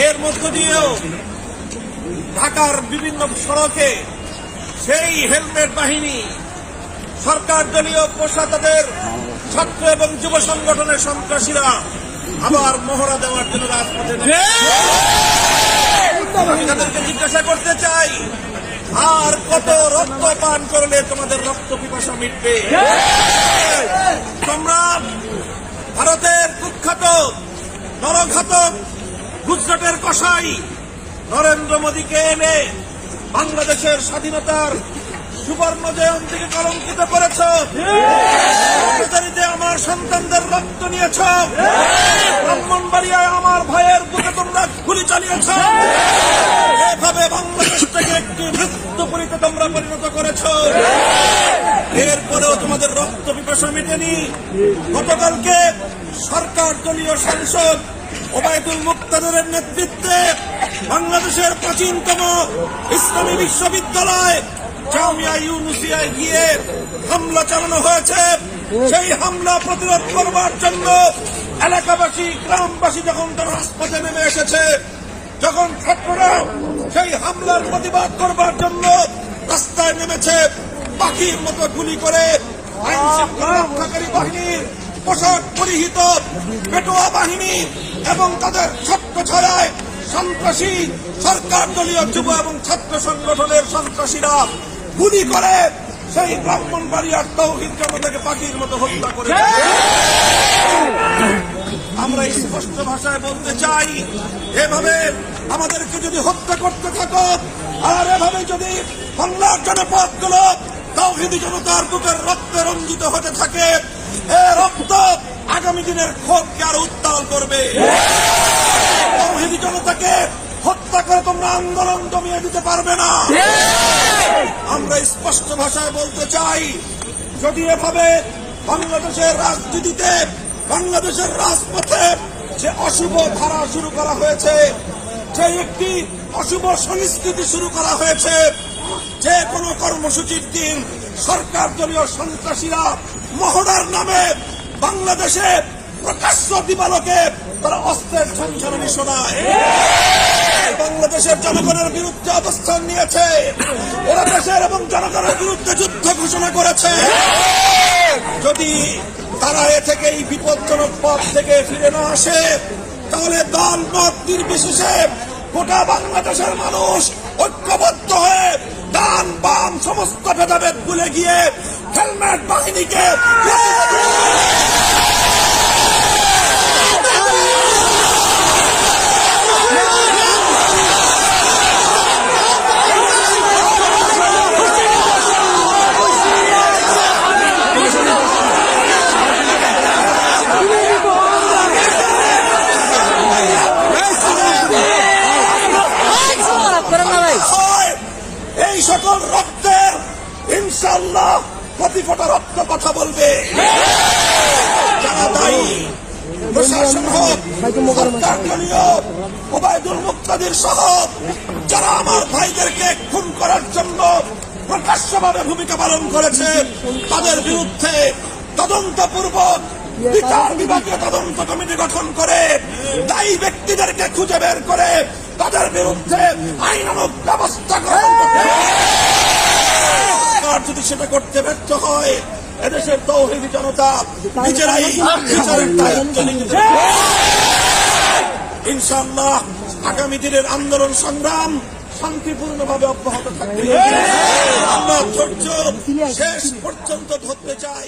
এর মধ্য দিয়েও ঢাকার বিভিন্ন সড়কে সেই হেলমেট বাহিনী সরকার দলীয় কোষাতাদের ছাত্র এবং যুব সংগঠনের সন্ত্রাসীরা আবার মহড়া দেওয়ার জন্য রাজপথে আমি তাদেরকে জিজ্ঞাসা করতে চাই, আর কত রক্ত পান করলে তোমাদের রক্ত পিপাসা মিটবে? তোমরা ভারতের কুখ্যাত নরঘাতক গুজরাটের কসাই নরেন্দ্র মোদীকে এনে বাংলাদেশের স্বাধীনতার সুবর্ণ জয়ন্তীকে কলঙ্কিত করেছ। আমার সন্তানদের রক্ত নিয়েছ। ব্রাহ্মণবাড়িয়ায় আমার ভাইয়ের বুকে তোমরা গুলি চালিয়েছ। এভাবে বাংলাদেশটাকে একটি মৃত্যুপুরীতে তোমরা পরিণত করেছ। এরপরেও তোমাদের রক্ত পিপাসা মেটেনি। গতকালকে সরকার দলীয় সাংসদ ওবায়দুল মুক্তাদিরের নেতৃত্বে বাংলাদেশের প্রাচীনতম ইসলামী বিশ্ববিদ্যালয় জামিয়া ইউনুসিয়ায় গিয়ে হামলা চালানো হয়েছে। সেই হামলা প্রতিরোধ করবার জন্য এলাকাবাসী গ্রামবাসী যখন তারা রাজপথে নেমে এসেছে, যখন ছাত্ররা সেই হামলার প্রতিবাদ করবার জন্য রাস্তায় নেমেছে, পাখির মতো গুলি করে আইন শৃঙ্খলা রক্ষাকারী বাহিনীর পোশাক পরিহিত পেটোয়া বাহিনী এবং তাদের ছত্র ছাড়ায় সন্ত্রাসী সরকার দলীয় যুব এবং ছাত্র সংগঠনের সন্ত্রাসীরা গুলি করে সেই ব্রাহ্মণবাড়িয়ার তৌহিদ জনতাকে পাখির মতো হত্যা করে। আমরা স্পষ্ট ভাষায় বলতে চাই, এভাবে আমাদেরকে যদি হত্যা করতে থাকো আর এভাবে যদি বাংলার জনপদগুলো তৌহিদি জনতার বুকের রক্তে রঞ্জিত হতে থাকে, এ রক্ত আগামী দিনের ক্ষোভকে আরো উত্তাল করবে। তৌহিদি জনতাকে হত্যা করে তোমরা আন্দোলন জমিয়ে দিতে পারবে না। আমরা স্পষ্ট ভাষায় বলতে চাই, যদি এভাবে বাংলাদেশের রাজনীতিতে বাংলাদেশের রাজপথে যে অশুভ ধারা শুরু করা হয়েছে, যে একটি অশুভ সংস্কৃতি শুরু করা হয়েছে, যে কোনো কর্মসূচির দিন সরকার দলীয় সন্ত্রাসীরা মহড়ার নামে বাংলাদেশে প্রকাশ্য দিবালোকে তারা অস্ত্রের ঝনঝনানি শোনায়, বাংলাদেশের জনগণের বিরুদ্ধে অবস্থান নিয়েছে, ওরা দেশের এবং জনগণের বিরুদ্ধে যুদ্ধ ঘোষণা করেছে। যদি তারা এ থেকে এই বিপজ্জনক পথ থেকে ফিরে না আসে, তাহলে দল মত নির্বিশেষে গোটা বাংলাদেশের মানুষ ঐক্যবদ্ধ হয়ে ডান বাম সমস্ত ভেদাভেদ ভুলে গিয়ে হেলমেট বাহিনীকে এই সকল রক্তের ইনশাআল্লাহ প্রতি ফোঁটা রক্ত কথা বলবে। যারা দায়ী, প্রশাসন হোক, সরকার দলীয় ওবায়দুল মুক্তাদির সহ যারা আমার ভাইদেরকে খুন করার জন্য প্রকাশ্যভাবে ভূমিকা পালন করেছে, তাদের বিরুদ্ধে তদন্তপূর্বক বিচার বিভাগীয় তদন্ত কমিটি গঠন করে দায়ী ব্যক্তিদেরকে খুঁজে বের করে তাদের বিরুদ্ধে আইনানুগ ব্যবস্থা গ্রহণ করতে হবে। যদি সেটা করতে ব্যর্থ হয়, এদেশের তৌহিদি জনতা নিজেরাই বিচারের দায়িত্ব নিতে হবে। ইনশাআল্লাহ আগামী দিনের আন্দোলন সংগ্রাম শান্তিপূর্ণভাবে অব্যাহত থাকবে। আমরা ধৈর্য শেষ পর্যন্ত ধরতে চাই।